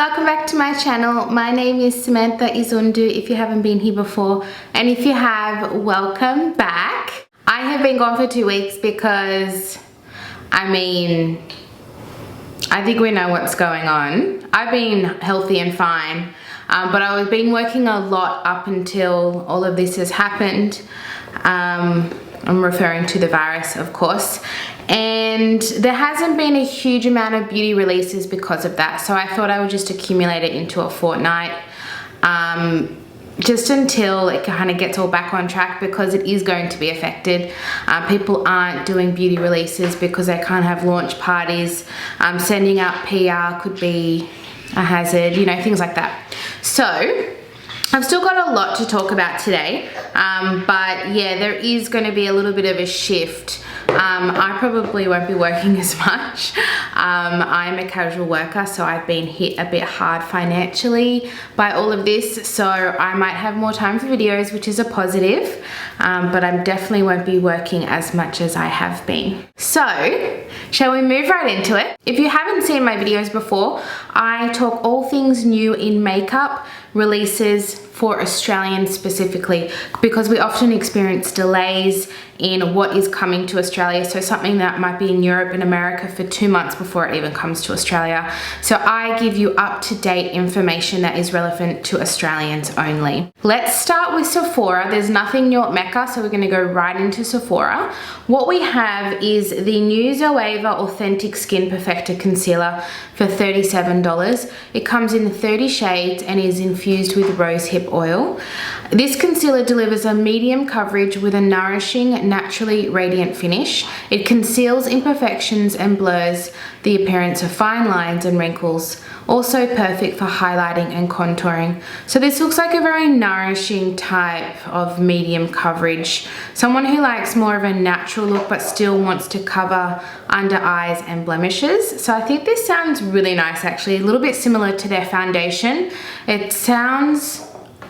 welcome back to my channel. My name is Samantha Izundu if you haven't been here before, and if you have, welcome back. I have been gone for 2 weeks because, I think we know what's going on. I've been healthy and fine, but I've been working a lot up until all of this has happened. I'm referring to the virus, of course, and there hasn't been a huge amount of beauty releases because of that, so I thought I would just accumulate it into a fortnight, just until it kind of gets all back on track, because it is going to be affected. People aren't doing beauty releases because they can't have launch parties. Sending out PR could be a hazard, you know, things like that. So I've still got a lot to talk about today, but yeah, there is going to be a little bit of a shift. I probably won't be working as much. I'm a casual worker, so I've been hit a bit hard financially by all of this, so I might have more time for videos, which is a positive, but I definitely won't be working as much as I have been. So shall we move right into it? If you haven't seen my videos before, I talk all things new in makeup releases for Australians specifically, because we often experience delays in what is coming to Australia. So something that might be in Europe and America for 2 months before it even comes to Australia. So I give you up-to-date information that is relevant to Australians only. Let's start with Sephora. There's nothing new at Mecca, so we're going to go right into Sephora. What we have is the new Zoeva Authentic Skin Perfector Concealer for $37. It comes in 30 shades and is infused with rosehip oil. This concealer delivers a medium coverage with a nourishing, naturally radiant finish. It conceals imperfections and blurs the appearance of fine lines and wrinkles. Also perfect for highlighting and contouring. So this looks like a very nourishing type of medium coverage. Someone who likes more of a natural look but still wants to cover under eyes and blemishes. So I think this sounds really nice actually, a little bit similar to their foundation. It sounds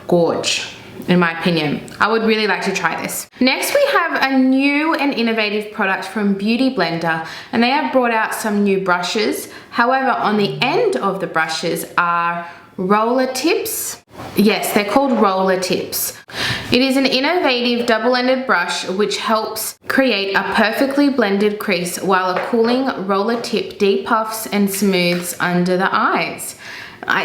gorge, in my opinion. I would really like to try this. Next we have a new and innovative product from Beauty Blender, and they have brought out some new brushes. However, on the end of the brushes are roller tips. Yes, they're called roller tips. It is an innovative double-ended brush which helps create a perfectly blended crease, while a cooling roller tip depuffs and smooths under the eyes.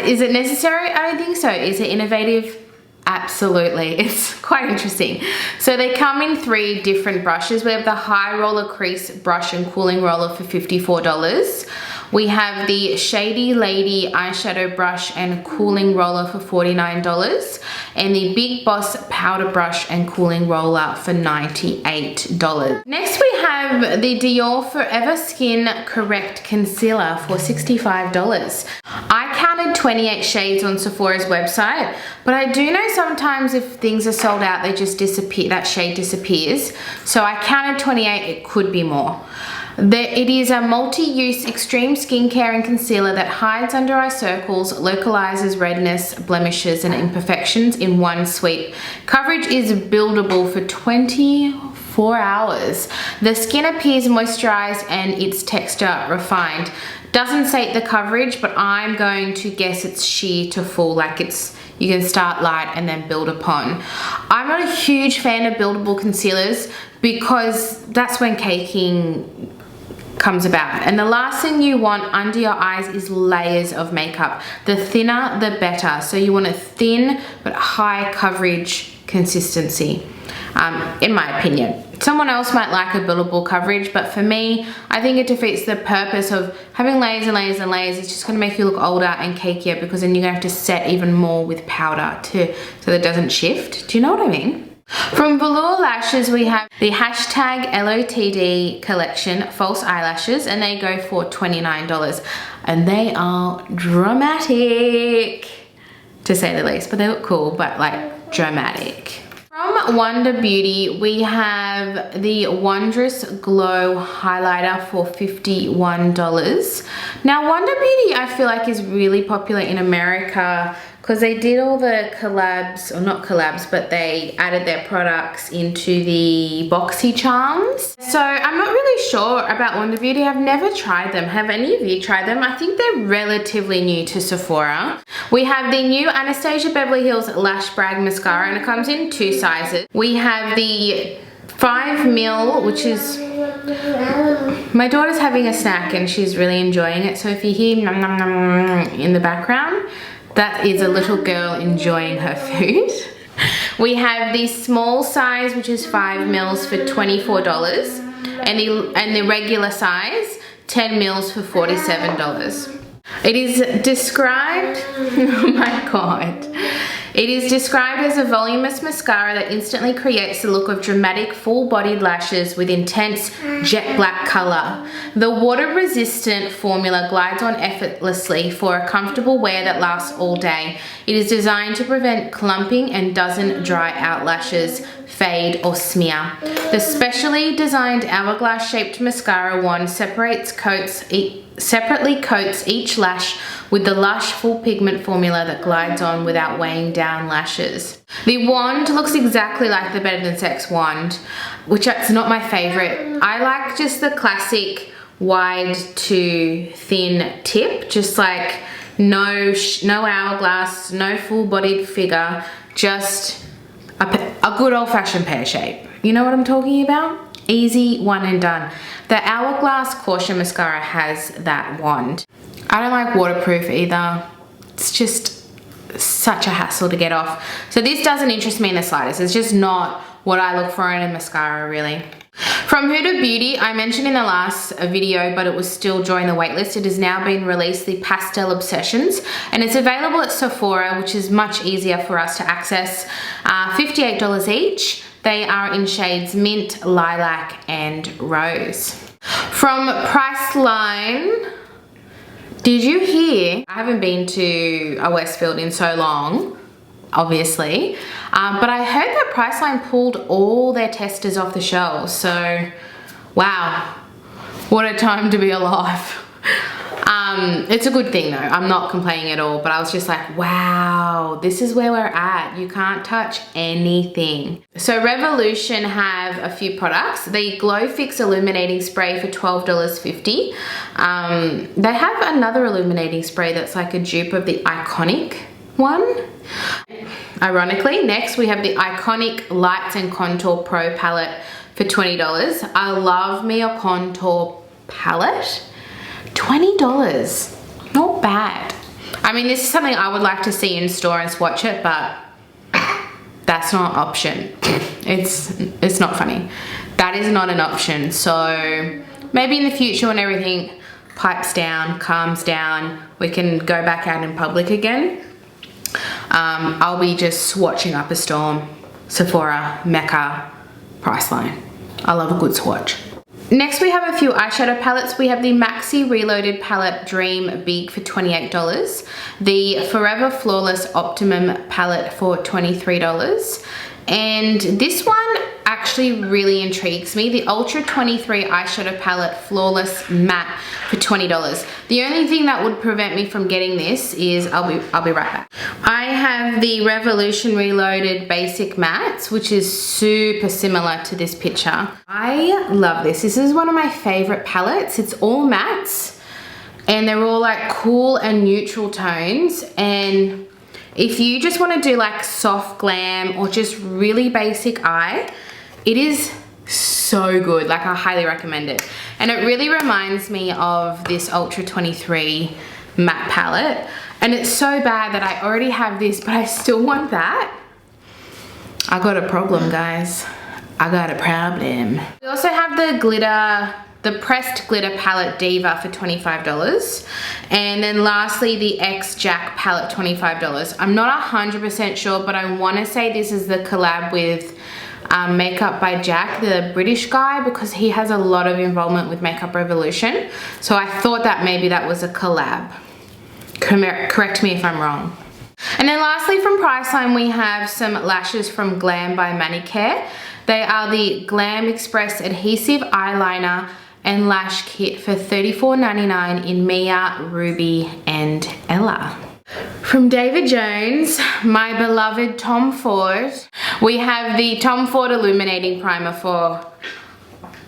Is it necessary? I don't think so. Is it innovative? Absolutely, it's quite interesting. So they come in 3 different brushes. We have the high roller crease brush and cooling roller for $54. We have the Shady Lady eyeshadow brush and cooling roller for $49, and the Big Boss powder brush and cooling roller for $98. Next we have the Dior Forever Skin Correct Concealer for $65. I counted 28 shades on Sephora's website, but I do know sometimes if things are sold out, they just disappear, that shade disappears. So I counted 28, it could be more. It is a multi-use extreme skincare and concealer that hides under eye circles, localizes redness, blemishes, and imperfections in one sweep. Coverage is buildable for 24 hours. The skin appears moisturized and its texture refined. Doesn't state the coverage, but I'm going to guess it's sheer to full, like you can start light and then build upon. I'm not a huge fan of buildable concealers because that's when caking comes about, and the last thing you want under your eyes is layers of makeup. The thinner the better, so you want a thin but high coverage consistency, in my opinion. Someone else might like a buildable coverage, but for me, I think it defeats the purpose of having layers and layers and layers. It's just going to make you look older and cakier, because then you're going to have to set even more with powder so that it doesn't shift. Do you know what I mean? From Velour Lashes, we have the hashtag LOTD collection false eyelashes, and they go for $29, and they are dramatic to say the least, but they look cool, but like dramatic. From Wonder Beauty, we have the Wandress Glow Highlighter for $51. Now, Wonder Beauty, I feel like, is really popular in America because they did all the collabs, or not collabs, but they added their products into the Boxy Charms. So I'm not really sure about Wander Beauty. I've never tried them. Have any of you tried them? I think they're relatively new to Sephora. We have the new Anastasia Beverly Hills Lash Brag Mascara, and it comes in 2 sizes. We have the 5ml, which is, my daughter's having a snack and she's really enjoying it. So if you hear nom nom nom in the background, that is a little girl enjoying her food. We have the small size, which is 5ml for $24, and the regular size 10ml for $47. It is described, oh my god. It is described as a voluminous mascara that instantly creates the look of dramatic full-bodied lashes with intense jet black color. The water-resistant formula glides on effortlessly for a comfortable wear that lasts all day. It is designed to prevent clumping and doesn't dry out lashes, fade or smear. The specially designed hourglass-shaped mascara wand separately coats each lash with the lush full pigment formula that glides on without weighing down lashes. The wand looks exactly like the Better Than Sex wand, which is not my favorite. I like just the classic wide to thin tip, just like no hourglass, no full-bodied figure, just a good old-fashioned pear shape. You know what I'm talking about? Easy, one and done. The Hourglass Caution Mascara has that wand. I don't like waterproof either. It's just such a hassle to get off. So this doesn't interest me in the slightest. It's just not what I look for in a mascara, really. From Huda Beauty, I mentioned in the last video, but it was still during the waitlist. It has now been released, the Pastel Obsessions, and it's available at Sephora, which is much easier for us to access. $58 each. They are in shades Mint, Lilac, and Rose. From Priceline, did you hear? I haven't been to a Westfield in so long, obviously, but I heard that Priceline pulled all their testers off the shelves. So, wow, what a time to be alive. It's a good thing though. I'm not complaining at all, but I was just like, wow, this is where we're at. You can't touch anything. So Revolution have a few products. The Glow Fix Illuminating Spray for $12.50. They have another illuminating spray that's like a dupe of the Iconic one. Ironically, next we have the Iconic Lights and Contour Pro Palette for $20. I love me a contour palette. $20, not bad. I mean, this is something I would like to see in store and swatch it, but that's not an option. It's not funny. That is not an option. So maybe in the future when everything pipes down, calms down, we can go back out in public again. I'll be just swatching up a storm. Sephora, Mecca, Priceline. I love a good swatch. Next we have a few eyeshadow palettes. We have the Maxi Reloaded Palette Dream Big for $28. The Forever Flawless Optimum Palette for $23. And this one actually really intrigues me. The Ultra 23 Eyeshadow Palette Flawless Matte for $20. The only thing that would prevent me from getting this is, I'll be right back. I have the Revolution Reloaded Basic Mattes, which is super similar to this picture. I love this. This is one of my favorite palettes. It's all mattes and they're all like cool and neutral tones. And if you just want to do like soft glam or just really basic eye, it is so good. Like, I highly recommend it. And it really reminds me of this Ultra 23 matte palette. And it's so bad that I already have this, but I still want that. I got a problem, guys. I got a problem. We also have the glitter, the pressed glitter palette Diva for $25. And then lastly, the X Jack palette, $25. I'm not 100% sure, but I want to say this is the collab with Makeup by Jack, the British guy, because he has a lot of involvement with Makeup Revolution. So I thought that maybe that was a collab. Correct me if I'm wrong. And then lastly from Priceline, we have some lashes from Glam by Manicare. They are the Glam Express Adhesive Eyeliner and Lash Kit for $34.99 in Mia, Ruby, and Ella. From David Jones, my beloved Tom Ford, we have the Tom Ford Illuminating Primer for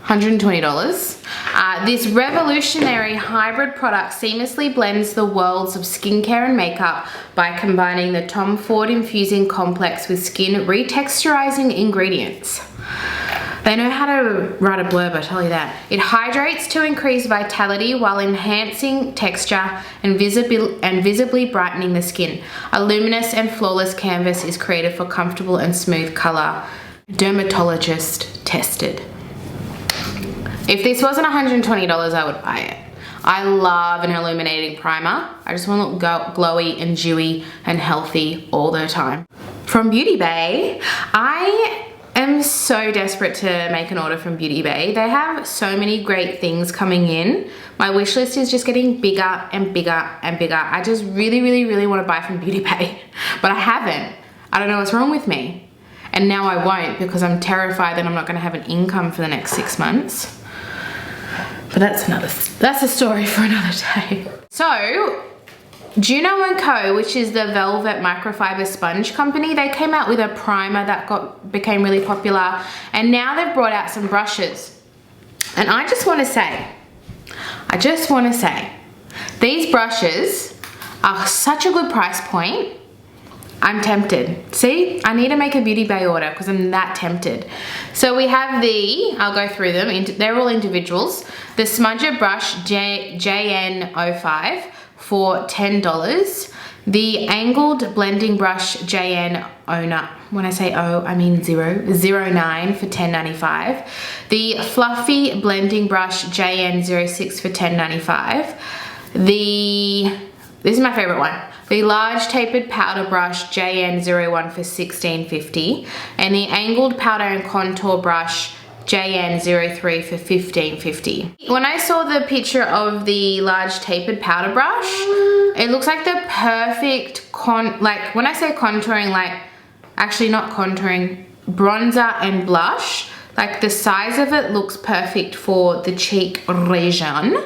$120. This revolutionary hybrid product seamlessly blends the worlds of skincare and makeup by combining the Tom Ford Infusing Complex with skin retexturizing ingredients. They know how to write a blurb, I tell you that. It hydrates to increase vitality while enhancing texture and visibly brightening the skin. A luminous and flawless canvas is created for comfortable and smooth color. Dermatologist tested. If this wasn't $120, I would buy it. I love an illuminating primer. I just want to look glowy and dewy and healthy all the time. From Beauty Bay, I am so desperate to make an order from Beauty Bay. They have so many great things coming in. My wish list is just getting bigger and bigger and bigger. I just really, really, really want to buy from Beauty Bay, but I haven't. I don't know what's wrong with me. And now I won't because I'm terrified that I'm not going to have an income for the next 6 months. But that's a story for another day. So, Juno & Co, which is the velvet microfiber sponge company, they came out with a primer that became really popular, and now they've brought out some brushes. And I just want to say, these brushes are such a good price point. I'm tempted. See, I need to make a Beauty Bay order because I'm that tempted. So we have I'll go through them, they're all individuals. The Smudger Brush JN05 for $10. The Angled Blending Brush JN09, when I say O, I mean 09 for $10.95. The Fluffy Blending Brush JN06 for $10.95. This is my favorite one. The Large Tapered Powder Brush JN01 for $16.50. And the Angled Powder and Contour Brush JN03 for $15.50. When I saw the picture of the Large Tapered Powder Brush, it looks like the perfect like when I say contouring, like actually not contouring, bronzer and blush, like the size of it looks perfect for the cheek region.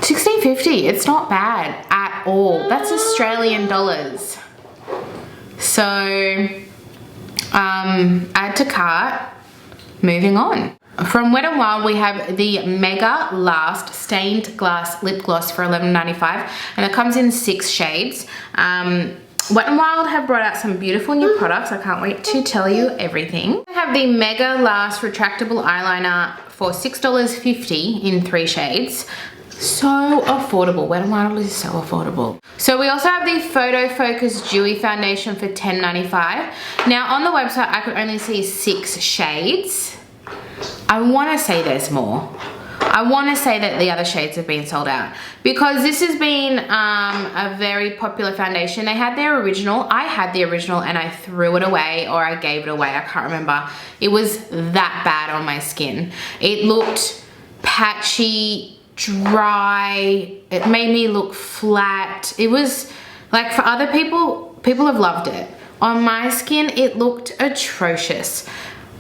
$16.50, it's not bad at all. That's Australian dollars. So, add to cart, moving on. From Wet n Wild, we have the Mega Last Stained Glass Lip Gloss for $11.95, and it comes in 6 shades. Wet n Wild have brought out some beautiful new products. I can't wait to tell you everything. We have the Mega Last Retractable Eyeliner for $6.50 in 3 shades. So affordable. Wet n Wild is so affordable. So we also have the Photo Focus Dewy Foundation for $10.95. Now on the website I could only see 6 shades. I want to say there's more. I want to say that the other shades have been sold out because this has been a very popular foundation. They had their original. I had the original and I threw it away, or I gave it away. I can't remember. It was that bad on my skin. It looked patchy, dry, it made me look flat. It was like, for other people have loved it. On my skin, it looked atrocious.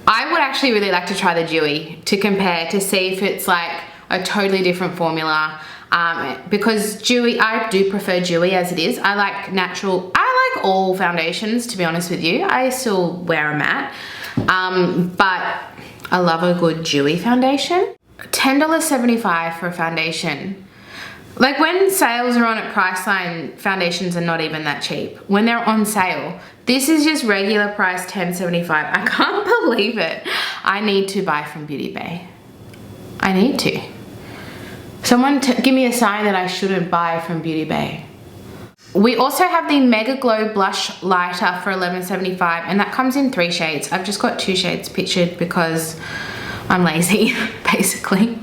I would actually really like to try the Dewy to compare, to see if it's like a totally different formula, because Dewy, I do prefer Dewy as it is. I like natural, I like all foundations, to be honest with you. I still wear a matte, but I love a good Dewy foundation. $10.75 for a foundation. Like when sales are on at Priceline, foundations are not even that cheap. When they're on sale, this is just regular price $10.75. I can't believe it. I need to buy from Beauty Bay. I need to. Someone give me a sign that I shouldn't buy from Beauty Bay. We also have the Mega Glow Blush Lighter for $11.75, and that comes in 3 shades. I've just got 2 shades pictured because I'm lazy, basically.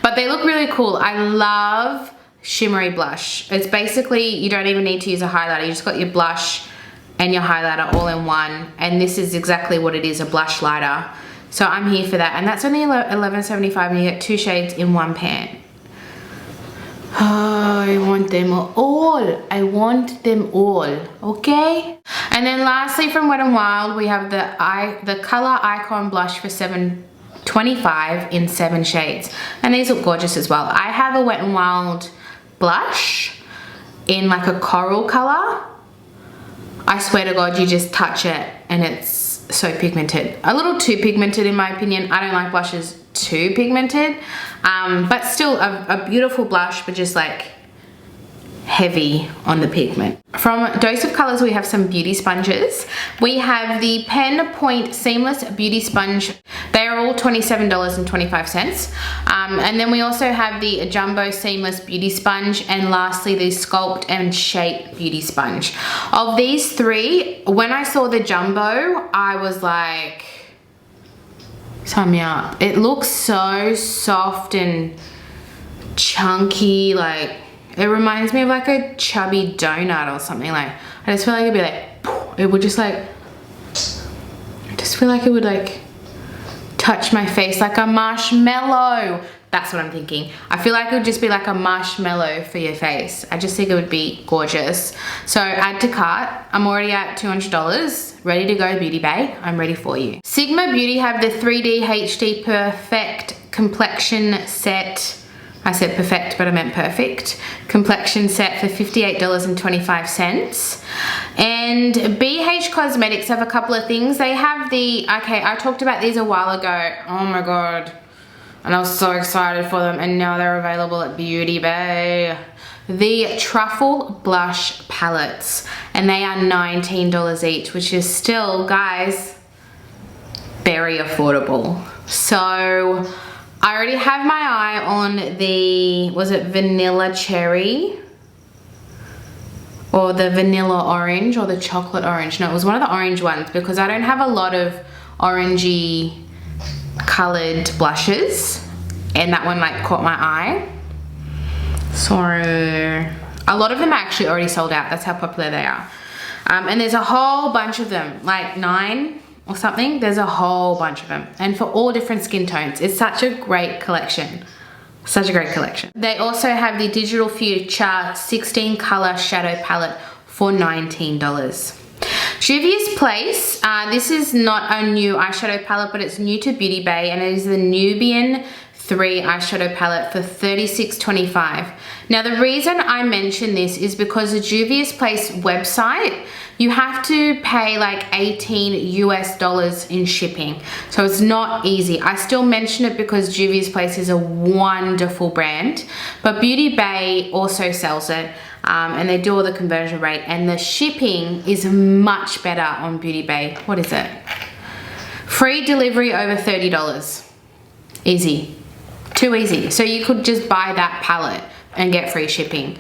But they look really cool. I love shimmery blush. It's basically, you don't even need to use a highlighter. You just got your blush and your highlighter all in one. And this is exactly what it is, a blush lighter. So I'm here for that. And that's only $11.75 and you get 2 shades in 1 pan. Oh, I want them all. I want them all, okay? And then lastly from Wet n Wild, we have the Color Icon Blush for $7.25 in 7 shades. And these look gorgeous as well. I have a Wet n Wild blush in like a coral color. I swear to God, you just touch it and it's so pigmented. A little too pigmented in my opinion. I don't like blushes too pigmented, but still a beautiful blush, but just like heavy on the pigment. From Dose of Colors, we have some beauty sponges. We have the Pen Point Seamless Beauty Sponge. They are all $27.25. And then we also have the Jumbo Seamless Beauty Sponge, and lastly the Sculpt and Shape Beauty Sponge. Of these three, when I saw the Jumbo, I was like, sign me up. It looks so soft and chunky, like it reminds me of like a chubby donut or something. Like I just feel like it'd be like, it would just like, I just feel like it would like touch my face like a marshmallow. That's what I'm thinking. I feel like it would just be like a marshmallow for your face. I just think it would be gorgeous. So add to cart. I'm already at $200. Ready to go, Beauty Bay. I'm ready for you. Sigma Beauty have the 3D HD Perfect Complexion Set. I said perfect, but I meant perfect. Complexion set for $58.25. And BH Cosmetics have a couple of things. They have the, okay, I talked about these a while ago. Oh my God. And I was so excited for them. And now they're available at Beauty Bay. The Truffle Blush Palettes. And they are $19 each, which is still, guys, very affordable. So I already have my eye on the, was it Vanilla Cherry? Or the Vanilla Orange or the Chocolate Orange? No, it was one of the orange ones because I don't have a lot of orangey colored blushes. And that one like caught my eye. So a lot of them are actually already sold out. That's how popular they are. And there's a whole bunch of them, like 9 or something. There's a whole bunch of them, and for all different skin tones. It's such a great collection. Such a great collection. They also have the Digital Future 16 color shadow palette for $19. Juvia's Place, this is not a new eyeshadow palette, but it's new to Beauty Bay, and it is the Nubian 3 eyeshadow palette for $36.25. Now the reason I mention this is because the Juvia's Place website, you have to pay like $18 US in shipping. So it's not easy. I still mention it because Juvia's Place is a wonderful brand, but Beauty Bay also sells it. And they do all the conversion rate, and the shipping is much better on Beauty Bay. What is it? Free delivery over $30. Easy. Too easy. So you could just buy that palette and get free shipping.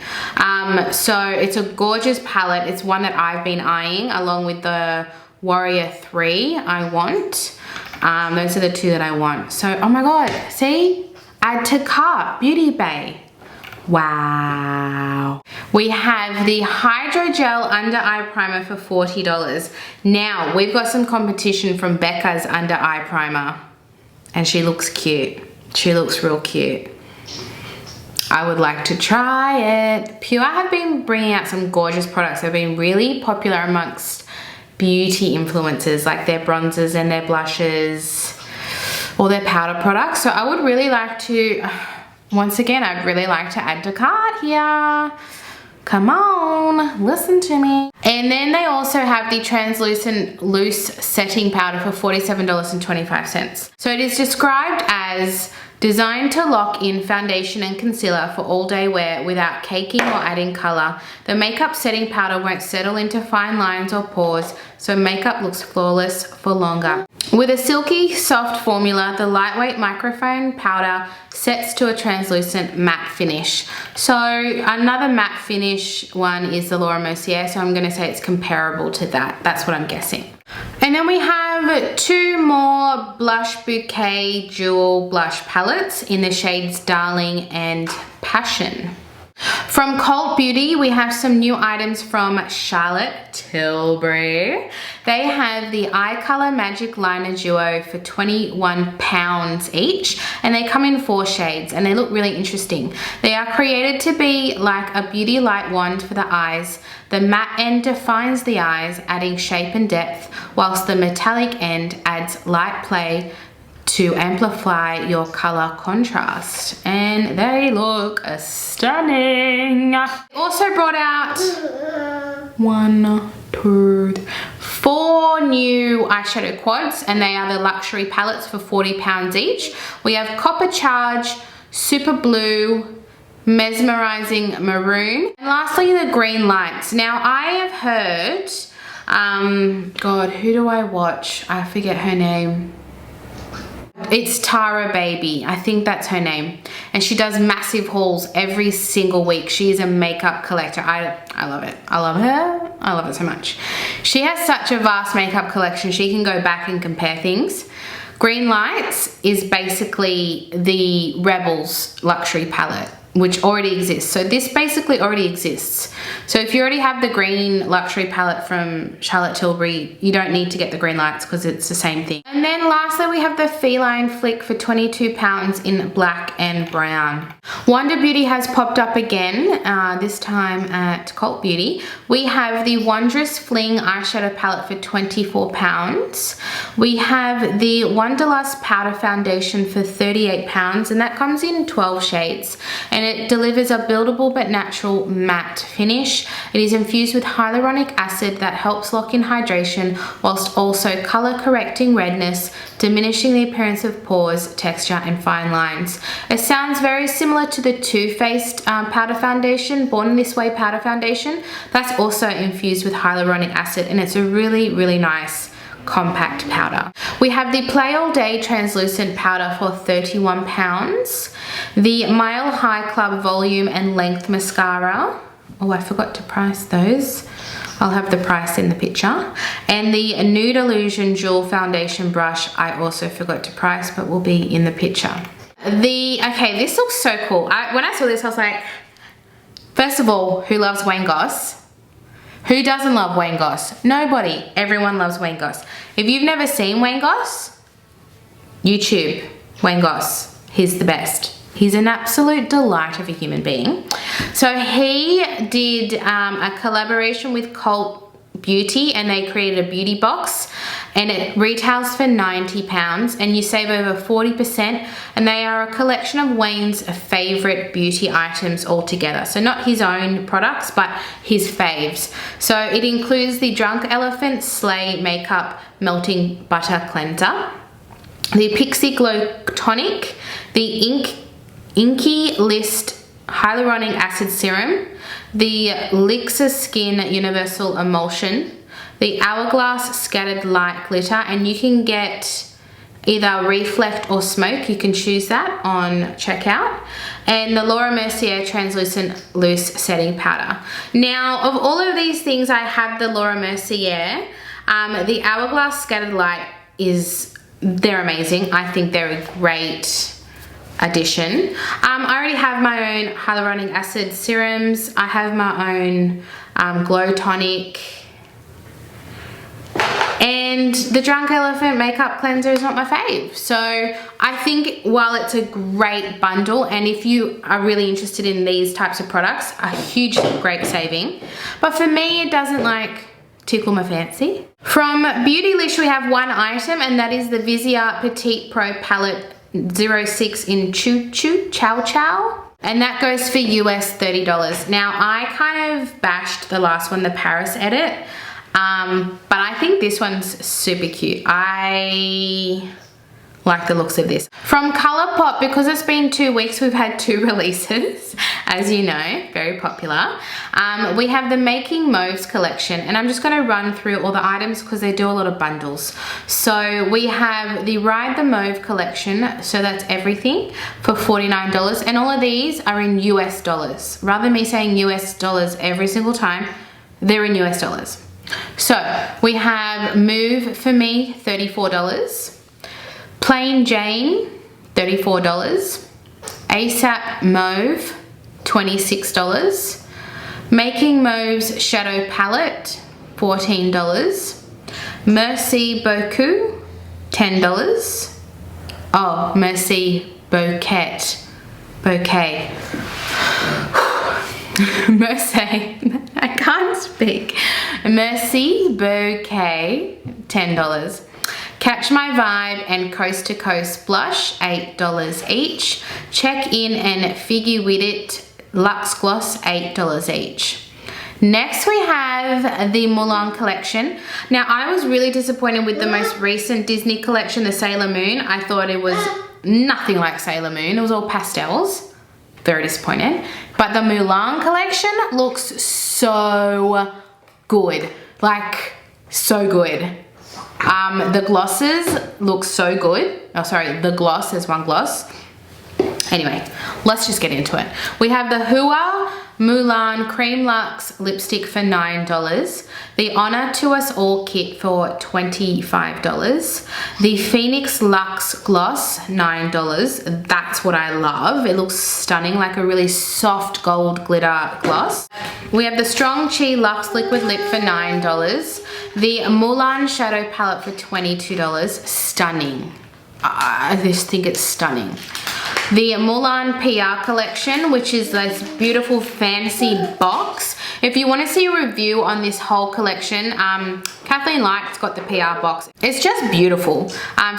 So it's a gorgeous palette. It's one that I've been eyeing along with the Warrior 3 I want. Those are the two that I want. So, oh my God, see? Add to cart, Beauty Bay. Wow. We have the Hydrogel Under Eye Primer for $40. Now, we've got some competition from Becca's Under Eye Primer, and she looks cute. She looks real cute. I would like to try it. Pure have been bringing out some gorgeous products. They've been really popular amongst beauty influencers, like their bronzers and their blushes, or their powder products. So I would really like to, once again, I'd really like to add to cart here. Come on, listen to me. And then they also have the translucent loose setting powder for $47.25. So it is described as designed to lock in foundation and concealer for all day wear without caking or adding color. The makeup setting powder won't settle into fine lines or pores, so makeup looks flawless for longer. With a silky, soft formula, the lightweight microphone powder sets to a translucent matte finish. So another matte finish one is the Laura Mercier, so I'm gonna say it's comparable to that. That's what I'm guessing. And then we have 2 more Blush Bouquet Jewel Blush Palettes in the shades Darling and Passion. From Cult Beauty, we have some new items from Charlotte Tilbury. They have the Eye Color Magic Liner Duo for £21 each, and they come in 4 shades, and they look really interesting. They are created to be like a beauty light wand for the eyes. The matte end defines the eyes, adding shape and depth, whilst the metallic end adds light play to amplify your color contrast, and they look stunning. Also brought out 4 new eyeshadow quads, and they are the luxury palettes for £40 each. We have Copper Charge, Super Blue, Mesmerizing Maroon, and lastly the green lights. Now I have heard, God, who do I watch? I forget her name. It's Tara Baby, I think that's her name, and she does massive hauls every single week. She is a makeup collector. I love it. I love her. I love it so much. She has such a vast makeup collection. She can go back and compare things. Green Lights is basically the Rebels luxury palette, which already exists. So this basically already exists. So if you already have the green luxury palette from Charlotte Tilbury, you don't need to get the Green Lights because it's the same thing. And then lastly, we have the Feline Flick for £22 in black and brown. Wonder Beauty has popped up again, this time at Cult Beauty. We have the Wandress Fling eyeshadow palette for £24. We have the Wonderlust powder foundation for £38, and that comes in 12 shades. And it delivers a buildable but natural matte finish. It is infused with hyaluronic acid that helps lock in hydration whilst also color correcting redness, diminishing the appearance of pores, texture and fine lines. It sounds very similar to the Too Faced powder foundation, Born This Way powder foundation. That's also infused with hyaluronic acid, and it's a really, really nice compact powder. We have the Play All Day translucent powder for £31. The Mile High Club volume and length mascara. Oh, I forgot to price those. I'll have the price in the picture. And the Nude Illusion Jewel foundation brush, I also forgot to price, but will be in the picture. Okay, this looks so cool. When I saw this, I was like, first of all, who loves Wayne Goss? Who doesn't love Wayne Goss? Nobody. Everyone loves Wayne Goss. If you've never seen Wayne Goss, YouTube, Wayne Goss. He's the best. He's an absolute delight of a human being. So he did a collaboration with Cult Beauty, and they created a beauty box, and it retails for £90 and you save over 40%, and they are a collection of Wayne's favorite beauty items all together. So not his own products, but his faves. So it includes the Drunk Elephant Slay Makeup Melting Butter Cleanser, the Pixie Glow Tonic, the Inky List Hyaluronic Acid Serum, the Lixer Skin Universal Emulsion, the Hourglass Scattered Light Glitter, and you can get either Reflect or Smoke, you can choose that on checkout, and the Laura Mercier Translucent Loose Setting Powder. Now, of all of these things, I have the Laura Mercier. The Hourglass Scattered Light they're amazing. I think they're a great addition. I already have my own hyaluronic acid serums. I have my own glow tonic, and the Drunk Elephant makeup cleanser is not my fave. So I think while it's a great bundle, and if you are really interested in these types of products, a huge great saving, but for me it doesn't like tickle my fancy. From Beautylish we have one item, and that is the Vizia Petite Pro Palette 06 in Choo Choo Chow Chow, and that goes for US $30. Now I kind of bashed the last one, the Paris edit, but I think this one's super cute. I like the looks of this. From Colourpop, because it's been 2 weeks, we've had 2 releases, as you know, very popular. We have the Making Mauves collection, and I'm just going to run through all the items because they do a lot of bundles. So we have the Ride the Mauve collection, so that's everything, for $49, and all of these are in US dollars. Rather than me saying US dollars every single time, they're in US dollars. So we have Move For Me, $34. Plain Jane, $34. ASAP Mauve, $26. Making Mauve's Shadow Palette, $14. Merci Beaucoup, $10. Oh, Merci Bouquet. Merci, I can't speak. Merci Bouquet, $10. Catch My Vibe and Coast to Coast blush, $8 each. Check In and Figure With It Lux Gloss, $8 each. Next we have the Mulan collection. Now I was really disappointed with the most recent Disney collection, the Sailor Moon. I thought it was nothing like Sailor Moon. It was all pastels. Very disappointed. But the Mulan collection looks so good. Like, so good. The glosses look so good. Oh, sorry, the gloss, there's one gloss. Anyway, let's just get into it. We have the Hua Mulan Cream Luxe lipstick for $9. The Honor to Us All kit for $25. The Phoenix Lux Gloss, $9. That's what I love. It looks stunning, like a really soft gold glitter gloss. We have the Strong Chi Luxe Liquid Lip for $9. The Mulan Shadow Palette for $22. Stunning. I just think it's stunning. The Mulan PR collection, which is this beautiful fancy box. If you want to see a review on this whole collection, Kathleen Light's got the PR box. It's just beautiful.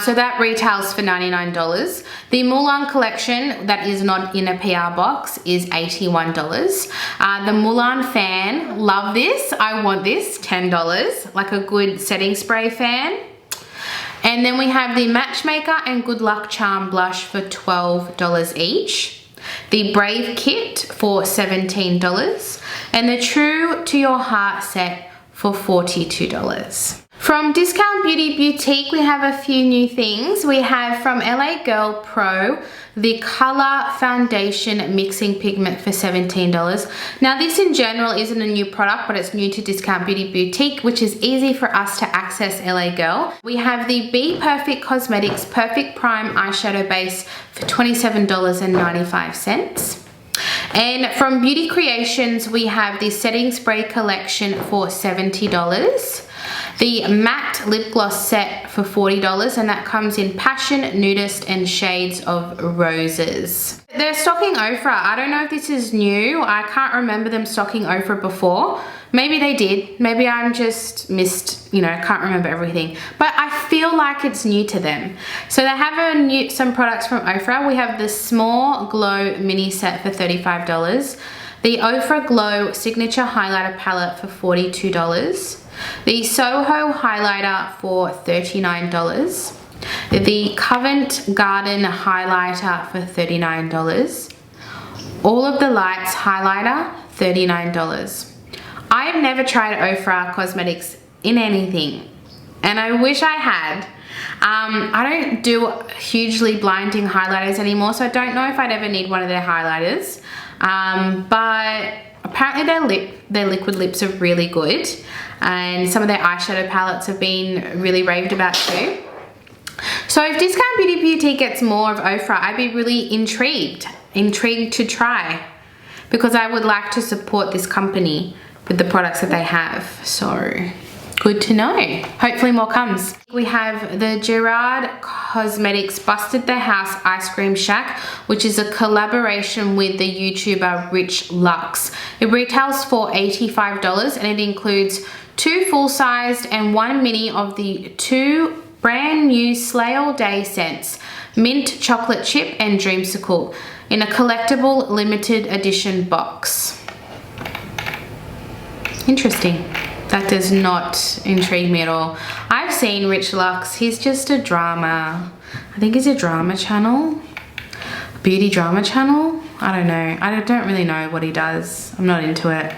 So that retails for $99. The Mulan collection that is not in a PR box is $81. The Mulan fan, love this. I want this, $10. Like a good setting spray fan. And then we have the Matchmaker and Good Luck Charm blush for $12 each. The Brave kit for $17. And the True to Your Heart set for $42. From Discount Beauty Boutique, we have a few new things. We have from LA Girl Pro, the Color Foundation Mixing Pigment for $17. Now this in general isn't a new product, but it's new to Discount Beauty Boutique, which is easy for us to access LA Girl. We have the Be Perfect Cosmetics Perfect Prime Eyeshadow Base for $27.95. And from Beauty Creations, we have the Setting Spray Collection for $70. The Matte Lip Gloss set for $40, and that comes in Passion, Nudist, and Shades of Roses. They're stocking Ofra. I don't know if this is new. I can't remember them stocking Ofra before. Maybe they did. Maybe I'm just missed, you know, can't remember everything. But I feel like it's new to them. So they have some products from Ofra. We have the Small Glow Mini Set for $35. The Ofra Glow Signature Highlighter Palette for $42. The Soho Highlighter for $39. The Covent Garden Highlighter for $39. All of the Lights Highlighter, $39. I have never tried Ofra Cosmetics in anything, and I wish I had. I don't do hugely blinding highlighters anymore, so I don't know if I'd ever need one of their highlighters. But apparently their liquid lips are really good, and some of their eyeshadow palettes have been really raved about too. So if Discount Beauty Boutique gets more of Ofra, I'd be really intrigued to try, because I would like to support this company with the products that they have. So good to know. Hopefully more comes. We have the Gerard Cosmetics Busted Their House Ice Cream Shack, which is a collaboration with the YouTuber Rich Lux. It retails for $85, and it includes 2 full-sized and 1 mini of the 2 brand new Slay All Day scents, Mint Chocolate Chip and Dreamsicle, in a collectible limited edition box. Interesting. That does not intrigue me at all. I've seen Rich Lux. He's just a drama. I think he's a drama channel. Beauty drama channel. I don't know. I don't really know what he does. I'm not into it.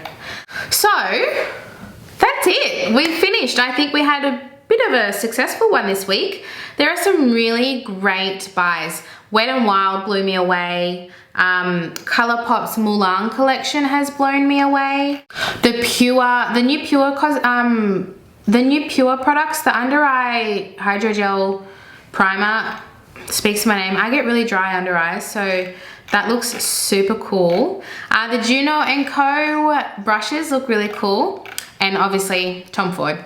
So, that's it. We've finished. I think we had a bit of a successful one this week. There are some really great buys. Wet n Wild blew me away. ColourPop's Mulan collection has blown me away. The new Pure products, the Under Eye Hydrogel Primer speaks to my name. I get really dry under eyes, so that looks super cool. The Juno & Co brushes look really cool, and obviously Tom Ford.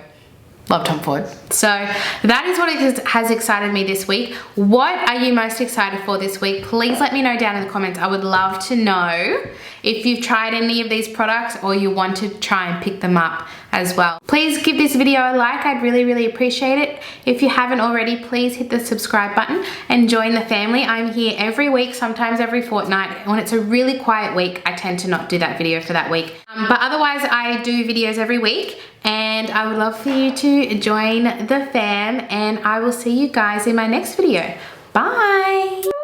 Love Tom Ford. So that is what has excited me this week. What are you most excited for this week? Please let me know down in the comments. I would love to know. if you've tried any of these products or you want to try and pick them up as well. Please give this video a like, I'd really appreciate it. If you haven't already, please hit the subscribe button and join the family. I'm here every week, sometimes every fortnight. When it's a really quiet week, I tend to not do that video for that week. But otherwise, I do videos every week, and I would love for you to join the fam, and I will see you guys in my next video. Bye!